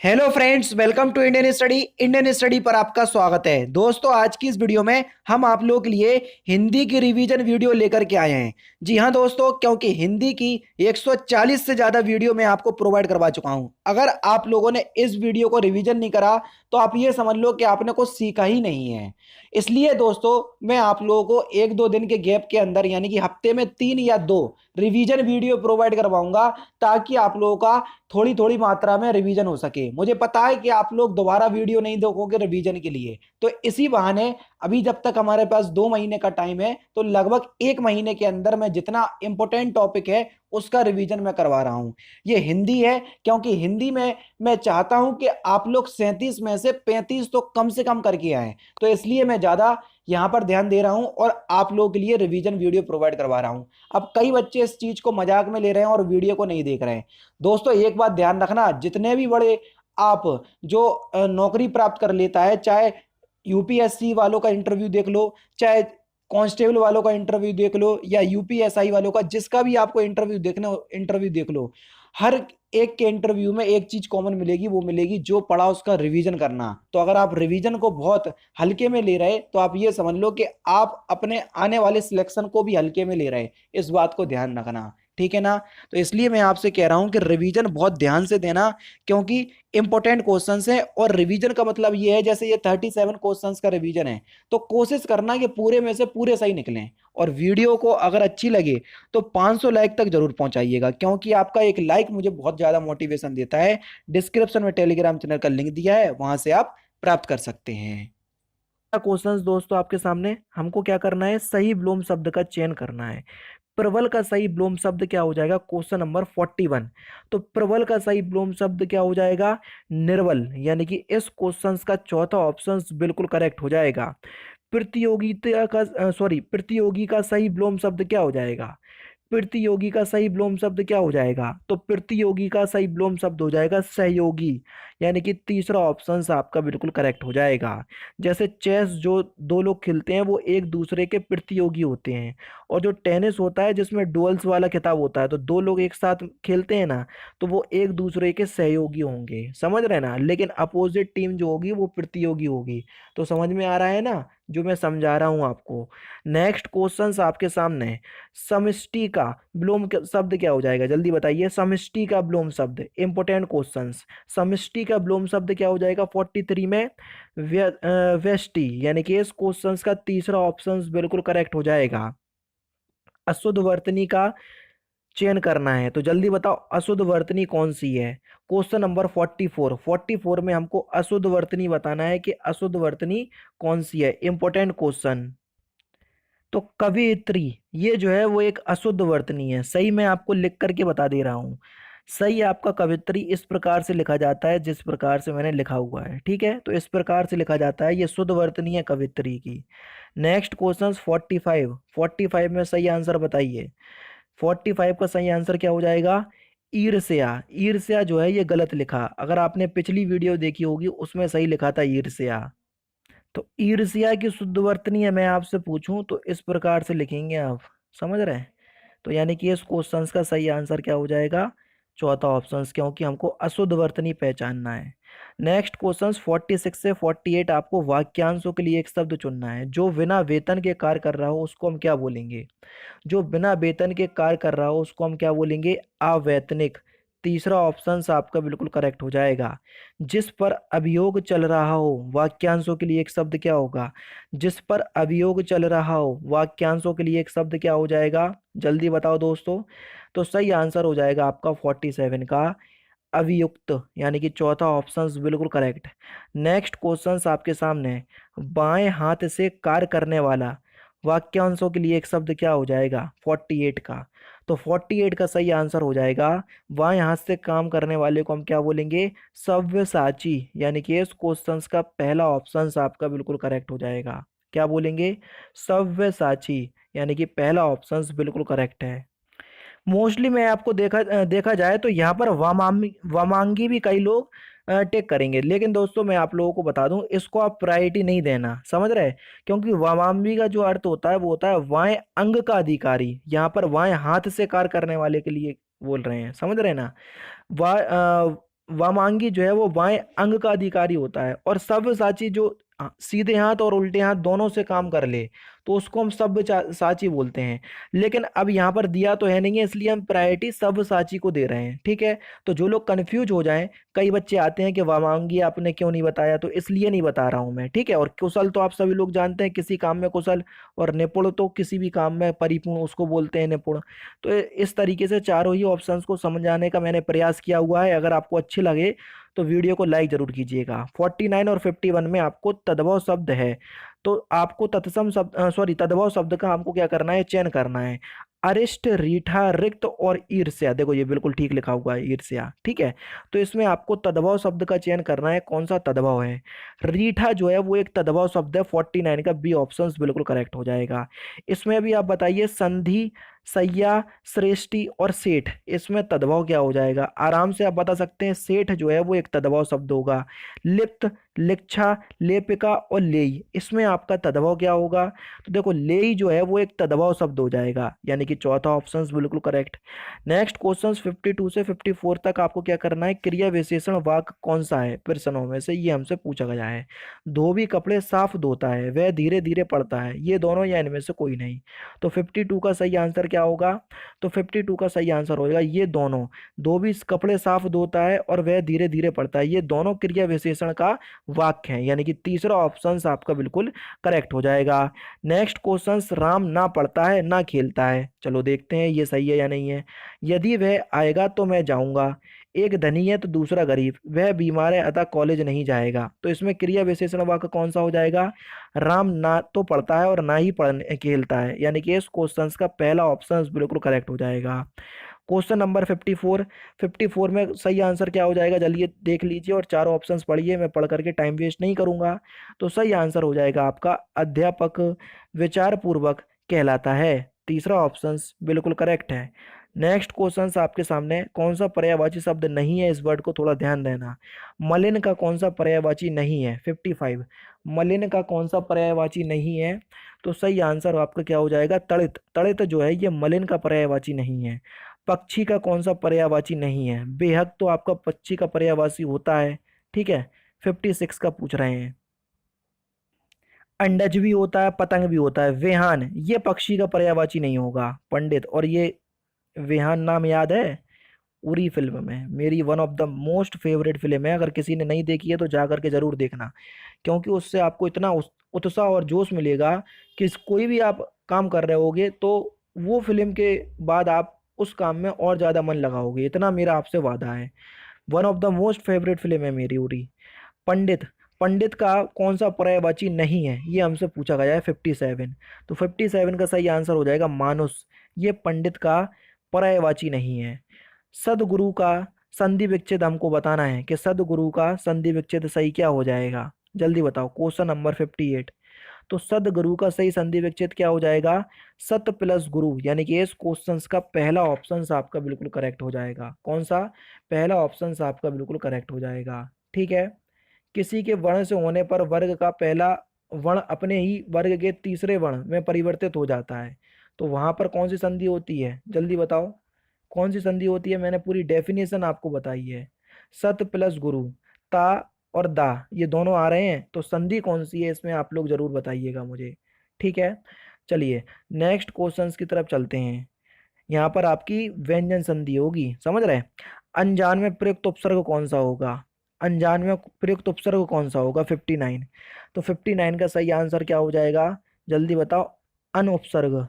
Hello friends, welcome to Indian study पर आपका स्वागत है। दोस्तों, आज की इस वीडियो में हम आप लोगों के लिए हिंदी की रिवीजन वीडियो लेकर के आए हैं। जी हाँ दोस्तों, क्योंकि हिंदी की 140 से ज़्यादा वीडियो मैं आपको प्रोवाइड करवा चुका हूं। अगर आप लोगों ने इस वीडियो को रिवीजन नहीं करा तो आप ये समझ लो कि आपने कुछ सीखा ही नहीं है। इसलिए दोस्तों, मैं आप लोगों को एक दो दिन के गैप के अंदर यानी कि हफ्ते में 3 या 2 रिवीजन वीडियो प्रोवाइड करवाऊंगा, ताकि आप लोगों का थोड़ी थोड़ी मात्रा में रिवीजन हो सके। मुझे पता है कि आप लोग दोबारा वीडियो नहीं देखोगे रिवीजन के लिए, तो इसी बहाने अभी जब तक हमारे पास 2 महीने का टाइम है, तो लगभग 1 महीने के अंदर मैं जितना इंपॉर्टेंट टॉपिक है उसका रिवीजन मैं करवा रहा हूं। ये हिंदी है, क्योंकि हिंदी में मैं चाहता हूं कि आप लोग 37 में से 35 तो कम से कम करके आए, तो इसलिए मैं ज्यादा यहां पर ध्यान दे रहा हूं और आप लोगों के लिए रिवीजन वीडियो प्रोवाइड करवा रहा हूं। अब कई बच्चे इस चीज को मजाक में ले रहे हैं और वीडियो को नहीं देख रहे हैं। दोस्तों, एक बात ध्यान रखना, जितने भी बड़े आप जो नौकरी प्राप्त कर लेता है, चाहे यूपीएससी वालों का इंटरव्यू देख लो, चाहे कांस्टेबल वालों का इंटरव्यू देख लो, या यूपीएसआई वालों का, जिसका भी आपको इंटरव्यू देख लो, हर एक के इंटरव्यू में एक चीज कॉमन मिलेगी, वो मिलेगी जो पढ़ा उसका रिवीजन करना। तो अगर आप रिवीजन को बहुत हल्के में ले रहे, तो आप ये समझ लो कि आप अपने आने वाले सिलेक्शन को भी हल्के में ले रहे। इस बात को ध्यान रखना, ठीक है ना। तो इसलिए मैं आपसे कह रहा हूं कि रिवीजन बहुत ध्यान से देना, क्योंकि इंपॉर्टेंट क्वेश्चंस है। और रिवीजन का मतलब ये है, जैसे ये 37 क्वेश्चंस का रिवीजन है, तो कोशिश करना कि पूरे में से पूरे सही निकलें। और वीडियो को अगर अच्छी लगे तो 500 लाइक तक जरूर पहुंचाइएगा, क्योंकि आपका एक लाइक मुझे बहुत ज्यादा मोटिवेशन देता है। डिस्क्रिप्शन में टेलीग्राम चैनल का लिंक दिया है, वहां से आप प्राप्त कर सकते हैं। क्वेश्चंस दोस्तों आपके सामने, हमको क्या करना है, सही विलोम शब्द का चयन करना है। प्रबल का सही विलोम शब्द क्या हो जाएगा, क्वेश्चन नंबर 41। तो प्रबल का सही विलोम शब्द क्या हो जाएगा, निर्बल, यानी कि इस क्वेश्चन का चौथा ऑप्शन बिल्कुल करेक्ट हो जाएगा। प्रतियोगिता का सॉरी प्रतियोगी का सही विलोम शब्द क्या हो जाएगा, प्रतियोगी का सही विलोम शब्द क्या हो जाएगा, तो प्रतियोगी का सही विलोम शब्द हो जाएगा सहयोगी, यानी कि तीसरा ऑप्शन आपका बिल्कुल करेक्ट हो जाएगा। जैसे चेस जो दो लोग खेलते हैं वो एक दूसरे के प्रतियोगी होते हैं, और जो टेनिस होता है जिसमें डुअल्स वाला खिताब होता है, तो दो लोग एक साथ खेलते हैं ना, तो वो एक दूसरे के सहयोगी होंगे, समझ रहे हैं ना। लेकिन अपोजिट टीम जो होगी वो प्रतियोगी होगी। तो समझ में आ रहा है ना जो मैं समझा रहा हूं आपको। नेक्स्ट क्वेश्चन आपके सामने है, समष्टि का विलोम शब्द क्या हो जाएगा, जल्दी बताइए। समष्टि का विलोम शब्द, इंपोर्टेंट क्वेश्चंस। समष्टि का विलोम शब्द क्या हो जाएगा 43 में, व्यष्टि, यानी कि इस क्वेश्चंस का तीसरा ऑप्शन बिल्कुल करेक्ट हो जाएगा। अशुद्ध वर्तनी का चयन करना है, तो जल्दी बताओ अशुद्ध वर्तनी कौन सी है। क्वेश्चन नंबर 44 में हमको अशुद्ध वर्तनी बताना है कि अशुद्ध वर्तनी कौन सी है, इंपोर्टेंट क्वेश्चन। तो कवियत्री, ये जो है वो एक अशुद्ध वर्तनी है। सही मैं आपको लिख करके बता दे रहा हूँ। सही आपका कवियत्री इस प्रकार से लिखा जाता है जिस प्रकार से मैंने लिखा हुआ है, ठीक है। तो इस प्रकार से लिखा जाता है, ये शुद्ध वर्तनी है कवियत्री की। नेक्स्ट क्वेश्चन 45 में सही आंसर बताइए। 45 का सही आंसर क्या हो जाएगा, ईर्ष्या। ईर्ष्या जो है ये गलत लिखा, अगर आपने पिछली वीडियो देखी होगी उसमें सही लिखा था ईर्ष्या। तो ईर्ष्या की शुद्ध वर्तनी है, मैं आपसे पूछूं तो इस प्रकार से लिखेंगे आप, समझ रहे हैं। तो यानी कि इस क्वेश्चन का सही आंसर क्या हो जाएगा, चौथा ऑप्शन, क्योंकि हमको अशुद्ध वर्तनी पहचानना है। नेक्स्ट क्वेश्चन 46 से 48 आपको वाक्यांशों के लिए एक शब्द चुनना है। जो बिना वेतन के कार्य कर रहा हो उसको हम क्या बोलेंगे, जो बिना वेतन के कार्य कर रहा हो उसको हम क्या बोलेंगे, अवैतनिक। तीसरा ऑप्शन आपका बिल्कुल करेक्ट हो जाएगा। जिस पर अभियोग चल रहा हो, वाक्यांशों के लिए एक शब्द क्या होगा, जिस पर अभियोग चल रहा हो, वाक्यांशों के लिए एक शब्द क्या हो जाएगा, जल्दी बताओ दोस्तों। तो सही आंसर हो जाएगा आपका 47 का अभियुक्त, यानी कि चौथा ऑप्शन बिल्कुल करेक्ट। नेक्स्ट क्वेश्चन आपके सामने है, बाएं हाथ से कार्य करने वाला, वाक्यांशों के लिए एक शब्द क्या हो जाएगा 48 का। तो 48 का सही आंसर हो जाएगा, बाएं हाथ से काम करने वाले को हम क्या बोलेंगे, सव्यसाची, यानी कि इस क्वेश्चन का पहला ऑप्शन आपका बिल्कुल करेक्ट हो जाएगा। क्या बोलेंगे, सव्यसाची, यानी कि पहला ऑप्शन बिल्कुल करेक्ट है। मोस्टली मैं आपको देखा जाए तो यहाँ पर वामांगी भी कई लोग टेक करेंगे, लेकिन दोस्तों मैं आप लोगों को बता दूं इसको आप प्रायोरिटी नहीं देना, समझ रहे हैं। क्योंकि वामांगी का जो अर्थ होता है वो होता है वाएं अंग का अधिकारी, यहाँ पर वाएं हाथ से कार्य करने वाले के लिए बोल रहे हैं, समझ रहे हैं ना। वा वामांगी जो है वो बाएं अंग का अधिकारी होता है, और सव्यसाची जो सीधे हाथ और उल्टे हाथ दोनों से काम कर ले तो उसको हम सव्यसाची बोलते हैं। लेकिन अब यहाँ पर दिया तो है नहीं है, इसलिए हम प्रायोरिटी सव्यसाची को दे रहे हैं, ठीक है। तो जो लोग कंफ्यूज हो जाएं, कई बच्चे आते हैं कि वामांगी आपने क्यों नहीं बताया, तो इसलिए नहीं बता रहा हूं मैं, ठीक है। और कुशल तो आप सभी लोग जानते हैं, किसी काम में कुशल, और निपुण तो किसी भी काम में परिपूर्ण उसको बोलते हैं निपुण। तो इस तरीके से चारों ही ऑप्शंस को समझाने का मैंने प्रयास किया हुआ है। अगर आपको अच्छे लगे तो वीडियो को लाइक जरूर कीजिएगा। 49 और 51 में आपको तद्भव शब्द है, तो आपको तत्सम शब्द सॉरी तद्भव शब्द का हमको क्या करना है, चयन करना है। अरिष्ट, रीठा, रिक्त और ईर्ष्या, देखो ये बिल्कुल ठीक लिखा हुआ है, ईर्ष्या, ठीक है। तो इसमें आपको तद्भव शब्द का चयन करना है, कौन सा तद्भव है। रीठा जो है वो एक तद्भव शब्द है, 49 का बी ऑप्शन बिल्कुल करेक्ट हो जाएगा। इसमें भी आप बताइए, संधि, सैया, श्रेष्ठी और सेठ, इसमें तद्भव क्या हो जाएगा, आराम से आप बता सकते हैं। सेठ जो है वो एक तद्भव शब्द होगा। लिप्त, लिच्छा, लेपिका और लेई, इसमें आपका तद्भव क्या होगा, तो देखो लेई जो है वो एक तद्भव शब्द हो जाएगा, यानी कि चौथा ऑप्शन बिल्कुल करेक्ट। नेक्स्ट क्वेश्चन 52 से 54 तक आपको क्या करना है, क्रिया विशेषण वाक्य कौन सा है प्रश्नों में से, ये हमसे पूछा गया है। धोबी कपड़े साफ धोता है, वह धीरे धीरे पढ़ता है, ये दोनों या इनमें से कोई नहीं। तो 52 का सही आंसर क्या होगा, तो 52 का सही आंसर होगा ये दोनों। धोबी कपड़े साफ धोता है और वह धीरे धीरे पढ़ता है, ये दोनों क्रिया विशेषण का वाक्य है, यानी कि तीसरा ऑप्शन आपका बिल्कुल करेक्ट हो जाएगा। नेक्स्ट क्वेश्चन, राम ना पढ़ता है ना खेलता है, चलो देखते हैं ये सही है या नहीं है। यदि वह आएगा तो मैं जाऊंगा, एक धनी है तो दूसरा गरीब, वह बीमार है अतः कॉलेज नहीं जाएगा। तो इसमें क्रिया विशेषण वाक्य कौन सा हो जाएगा, राम ना तो पढ़ता है और ना ही पढ़ने खेलता है, यानी कि इस क्वेश्चन का पहला ऑप्शन बिल्कुल करेक्ट हो जाएगा। क्वेश्चन नंबर 54, 54 में सही आंसर क्या हो जाएगा, चलिए देख लीजिए और चारों ऑप्शंस पढ़िए, मैं पढ़ करके टाइम वेस्ट नहीं करूंगा। तो सही आंसर हो जाएगा आपका अध्यापक विचार पूर्वक कहलाता है, तीसरा ऑप्शन बिल्कुल करेक्ट है। नेक्स्ट क्वेश्चन आपके सामने, कौन सा पर्यायवाची शब्द नहीं है, इस वर्ड को थोड़ा ध्यान देना। मलिन का कौन सा पर्यायवाची नहीं है, 55, मलिन का कौन सा पर्यायवाची नहीं है, तो सही आंसर आपका क्या हो जाएगा, तड़ित, तड़ित जो है ये मलिन का पर्यायवाची नहीं है। पक्षी का कौन सा पर्यायवाची नहीं है, बेहद तो आपका पक्षी का पर्यायवाची होता है, ठीक है। 56 का पूछ रहे हैं। अंडज भी होता है, पतंग भी होता है। वेहान ये पक्षी का पर्यायवाची नहीं होगा। पंडित, और ये वेहान नाम याद है, उरी फिल्म में, मेरी one of the most favourite film है, अगर किसी ने नहीं देखी है तो जा करके जरूर देखना, क्योंकि उससे आपको इतना उत्साह और जोश मिलेगा कि कोई भी आप काम कर रहे होगे तो वो फिल्म के बाद आप उस काम में और ज़्यादा मन लगाओगे, इतना मेरा आपसे वादा है। One of the most favourite film है मेरी उरी। पंडित, पंडित का कौन सा पर्यायवाची नहीं है, ये हमसे पूछा गया है 57। तो 57 का सही आंसर हो जाएगा मानुस, ये पंडित का पर्यायवाची नहीं है। सदगुरु का संधि विच्छेद हमको बताना है कि सदगुरु का संधि विच्छेद सही क्या हो जाएगा, जल्दी बताओ। क्वेश्चन नंबर 58, तो सदगुरु का सही संधि विच्छेद क्या हो जाएगा, सत प्लस गुरु, यानी कि इस क्वेश्चन का पहला ऑप्शन आपका बिल्कुल करेक्ट हो जाएगा। कौन सा, पहला ऑप्शन आपका बिल्कुल करेक्ट हो जाएगा, ठीक है। किसी के वर्ण से होने पर वर्ग का पहला वर्ण अपने ही वर्ग के तीसरे वर्ण में परिवर्तित हो जाता है, तो वहां पर कौन सी संधि होती है, जल्दी बताओ कौन सी संधि होती है, मैंने पूरी डेफिनेशन आपको बताई है। सत प्लस गुरु, ता और दा ये दोनों आ रहे हैं, तो संधि कौन सी है इसमें आप लोग जरूर बताइएगा मुझे, ठीक है। चलिए नेक्स्ट क्वेश्चंस की तरफ चलते हैं। यहाँ पर आपकी व्यंजन संधि होगी, समझ रहे हैं। अनजान में प्रयुक्त उपसर्ग कौन सा होगा, अनजान में प्रयुक्त उपसर्ग कौन सा होगा, 59। तो 59 का सही आंसर क्या हो जाएगा, जल्दी बताओ। अन उपसर्ग।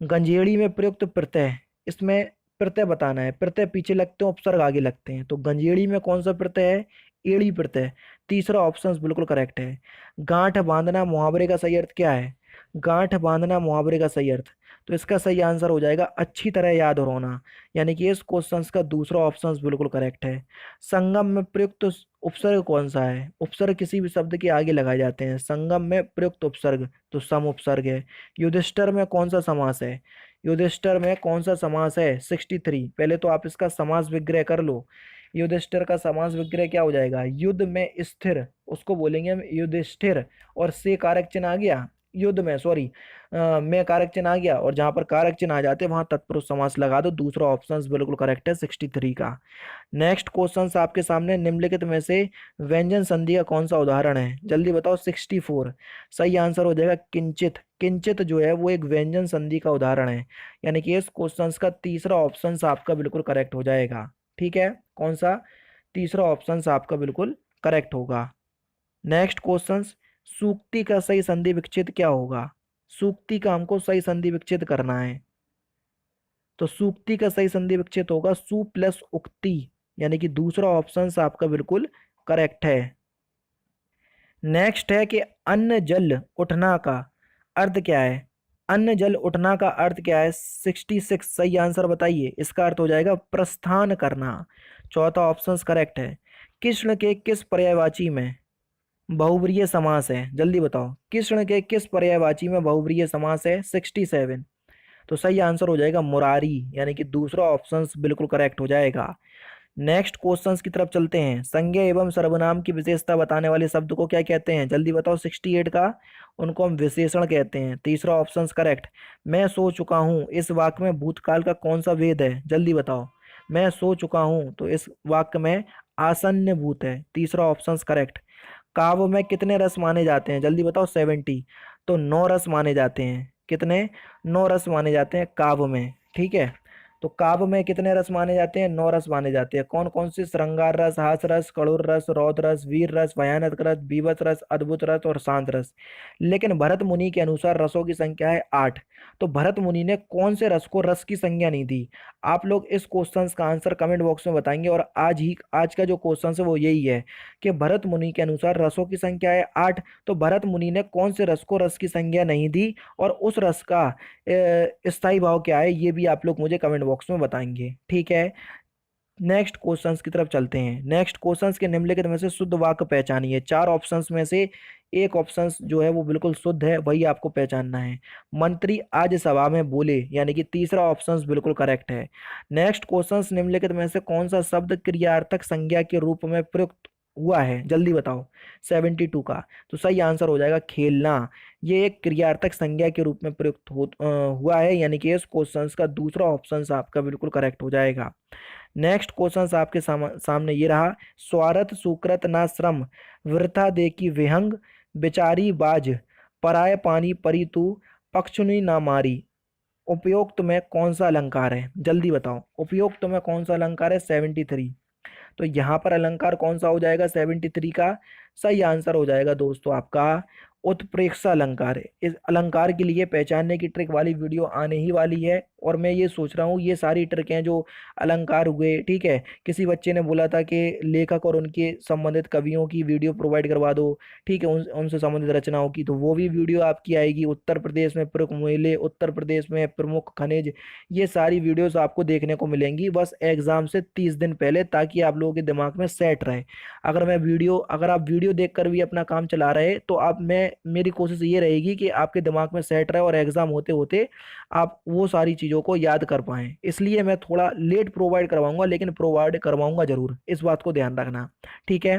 गंजेड़ी में प्रयुक्त प्रत्यय, इसमें प्रत्यय बताना है, प्रत्यय पीछे लगते हैं उपसर्ग आगे लगते हैं, तो गंजेड़ी में कौन सा प्रत्यय है, एड़ी प्रत्यय, तीसरा ऑप्शन बिल्कुल करेक्ट है। गांठ बांधना मुहावरे का सही अर्थ क्या है, गांठ बांधना मुहावरे का सही अर्थ, तो इसका सही आंसर हो जाएगा अच्छी तरह याद होना, यानी कि इस क्वेश्चन का दूसरा ऑप्शन बिल्कुल करेक्ट है। संगम में प्रयुक्त उपसर्ग कौन सा है, उपसर्ग किसी भी शब्द के आगे लगाए जाते हैं, संगम में प्रयुक्त उपसर्ग तो सम उपसर्ग है। युधिष्ठिर में कौन सा समास है, युधिष्ठिर में कौन सा समास है, 63। पहले तो आप इसका समास विग्रह कर लो। युधिष्ठिर का समास विग्रह क्या हो जाएगा, युद्ध में स्थिर, उसको बोलेंगे हम युधिष्ठिर, और से कारक चिन्ह आ गया, युद्ध में, सॉरी, में कारक चिन्ह आ गया, और जहां पर कारक चिन्ह आ जाते हैं वहां तत्पुरुष समास लगा दो। दूसरा ऑप्शन बिल्कुल करेक्ट है 63 का। नेक्स्ट क्वेश्चन आपके सामने, निम्नलिखित में से व्यंजन संधि का कौन सा उदाहरण है, जल्दी बताओ। 64 सही आंसर हो जाएगा किंचित। किंचित जो है वो एक व्यंजन संधि का उदाहरण है, यानी कि इस क्वेश्चन का तीसरा ऑप्शन आपका बिल्कुल करेक्ट हो जाएगा। ठीक है, कौन सा, तीसरा ऑप्शन आपका बिल्कुल करेक्ट होगा। नेक्स्ट क्वेश्चन, सूक्ति का सही संधि विच्छेद क्या होगा। सूक्ति का हमको सही संधि विच्छेद करना है, तो सूक्ति का सही संधि विच्छेद होगा सु प्लस उक्ति, यानी कि दूसरा ऑप्शन आपका बिल्कुल करेक्ट है। नेक्स्ट है कि अन्न जल उठना का अर्थ क्या है। अन्न जल उठना का अर्थ क्या है। 66 सही आंसर बताइए। इसका अर्थ हो जाएगा प्रस्थान करना। चौथा ऑप्शन करेक्ट है। कृष्ण के किस पर्यायवाची में बहुव्रीहि समास है, जल्दी बताओ। कृष्ण के किस पर्यायवाची में बहुव्रीहि समास है। 67 तो सही आंसर हो जाएगा मुरारी, यानी कि दूसरा ऑप्शन बिल्कुल करेक्ट हो जाएगा। नेक्स्ट क्वेश्चंस की तरफ चलते हैं। संज्ञा एवं सर्वनाम की विशेषता बताने वाले शब्द को क्या कहते हैं, जल्दी बताओ। 68 का, उनको हम विशेषण कहते हैं। तीसरा ऑप्शन करेक्ट। मैं सो चुका हूँ, इस वाक्य में भूतकाल का कौन सा वेद है, जल्दी बताओ। मैं सो चुका हूँ, तो इस वाक्य में आसन्न भूत है। तीसरा ऑप्शन करेक्ट। काव्य में कितने रस माने जाते हैं, जल्दी बताओ। 70 तो 9 रस माने जाते हैं। कितने, 9 रस माने जाते हैं काव्य में। ठीक है, तो काव्य में कितने रस माने जाते हैं, 9 रस माने जाते हैं। कौन कौन से, श्रृंगार रस, हास रस, कड़ुर रस, रौद्र रस, वीर रस, भयानक रस, बीभत्स रस, अद्भुत रस और शांत रस। लेकिन भरत मुनि के अनुसार रसों की संख्या है 8। तो भरत मुनि ने कौन से रस को रस की संज्ञा नहीं दी। आप लोग इस क्वेश्चन का आंसर कमेंट बॉक्स में बताएंगे। और आज का जो क्वेश्चन है वो यही है कि भरत मुनि के अनुसार रसों की संख्या है 8, तो भरत मुनि ने कौन से रस को रस की संज्ञा नहीं दी, और उस रस का स्थायी भाव क्या है, ये भी आप लोग मुझे कमेंट बॉक्स में बताएंगे। ठीक है, नेक्स्ट क्वेश्चंस की तरफ चलते हैं। नेक्स्ट क्वेश्चंस के निम्नलिखित में से शुद्ध वाक्य पहचानिए। 4 ऑप्शंस में से एक ऑप्शन जो है वो बिल्कुल शुद्ध है, वही आपको पहचानना है। मंत्री आज सभा में बोले, यानी कि तीसरा ऑप्शन बिल्कुल करेक्ट है। नेक्स्ट क्वेश्चंस, निम्नलिखित में से कौन सा शब्द क्रियार्थक संज्ञा के रूप में प्रयुक्त हुआ है, जल्दी बताओ। 72 का, तो सही आंसर हो जाएगा खेलना। ये एक क्रियार्थक संज्ञा के रूप में प्रयुक्त हुआ है, यानी कि इस क्वेश्चन का दूसरा ऑप्शन आपका बिल्कुल करेक्ट हो जाएगा। नेक्स्ट क्वेश्चन आपके सामने ये रहा। स्वार्थ सुकृत ना श्रम वृथा दे की विहंग बेचारी बाज पराय पानी परी तू पक्षुनी ना मारी। उपयुक्त में कौन सा अलंकार है, जल्दी बताओ। उपयुक्त में कौन सा अलंकार है। 73 तो यहाँ पर अलंकार कौन सा हो जाएगा। 73 का सही आंसर हो जाएगा दोस्तों आपका उत्प्रेक्षा अलंकार है। इस अलंकार के लिए पहचानने की ट्रिक वाली वीडियो आने ही वाली है, और मैं ये सोच रहा हूँ ये सारी ट्रिक हैं जो अलंकार हुए। ठीक है, किसी बच्चे ने बोला था कि लेखक और उनके संबंधित कवियों की वीडियो प्रोवाइड करवा दो। ठीक है, उनसे संबंधित रचनाओं की, तो वो भी वीडियो आपकी आएगी। उत्तर प्रदेश में प्रमुख मेले, उत्तर प्रदेश में प्रमुख खनिज, ये सारी वीडियोस आपको देखने को मिलेंगी बस एग्जाम से 30 दिन पहले, ताकि आप लोगों के दिमाग में सेट रहे। अगर आप वीडियो देखकर भी अपना काम चला रहे, तो आप मेरी कोशिश ये रहेगी कि आपके दिमाग में सेट रहे और एग्जाम होते होते आप वो सारी चीज़ों को याद कर पाएं। इसलिए मैं थोड़ा लेट प्रोवाइड करवाऊंगा, लेकिन प्रोवाइड करवाऊंगा जरूर, इस बात को ध्यान रखना। ठीक है,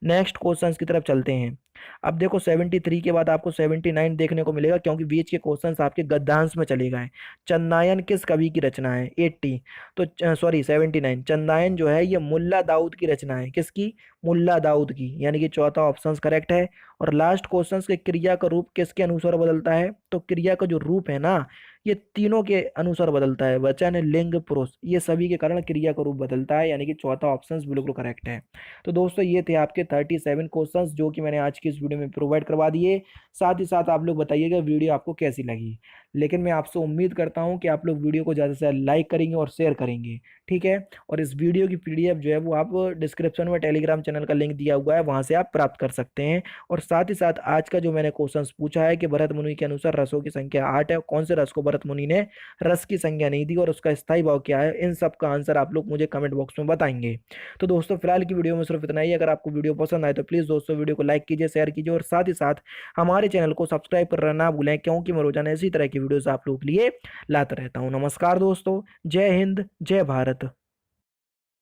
नेक्स्ट क्वेश्चन की तरफ चलते हैं। अब देखो 73 के बाद आपको 79 देखने को मिलेगा, क्योंकि बीच के क्वेश्चंस आपके गद्यांश में चले गए। चंदायन किस कवि की रचना है। 80 तो सॉरी 79, चंदायन जो है ये मुल्ला दाऊद की रचना है। किसकी, मुल्ला दाऊद की, यानी कि चौथा ऑप्शन करेक्ट है। और लास्ट क्वेश्चन के क्रिया का रूप किसके अनुसार बदलता है, तो क्रिया का जो रूप है ना, ये तीनों के अनुसार बदलता है। वचन, लिंग, पुरुष, ये सभी के कारण क्रिया का रूप बदलता है, यानी कि चौथा ऑप्शन बिल्कुल करेक्ट है। तो दोस्तों ये थे आपके 37 क्वेश्चंस जो कि मैंने आज की इस वीडियो में प्रोवाइड करवा दिए। साथ ही साथ आप लोग बताइएगा वीडियो आपको कैसी लगी। लेकिन मैं आपसे उम्मीद करता हूं कि आप लोग वीडियो को ज़्यादा से ज़्यादा लाइक करेंगे और शेयर करेंगे। ठीक है, और इस वीडियो की पीडीएफ जो है वो आप डिस्क्रिप्शन में टेलीग्राम चैनल का लिंक दिया हुआ है, वहां से आप प्राप्त कर सकते हैं। और साथ ही साथ आज का जो मैंने क्वेश्चन पूछा है कि भरत मुनि के अनुसार रसों की संख्या 8 है, कौन से रस को भरत मुनि ने रस की संज्ञा नहीं दी और उसका स्थायी भाव क्या है, इन सब का आंसर आप लोग मुझे कमेंट बॉक्स में बताएंगे। तो दोस्तों फिलहाल की वीडियो में सिर्फ इतना ही। अगर आपको वीडियो पसंद आए तो प्लीज़ दोस्तों वीडियो को लाइक कीजिए, शेयर कीजिए, और साथ ही साथ हमारे चैनल को सब्सक्राइब करना ना भूलें, क्योंकि मैं रोजाना इसी तरह की वीडियोस आप लोगों के लिए लाता रहता हूँ। नमस्कार दोस्तों, जय हिंद, जय भारत।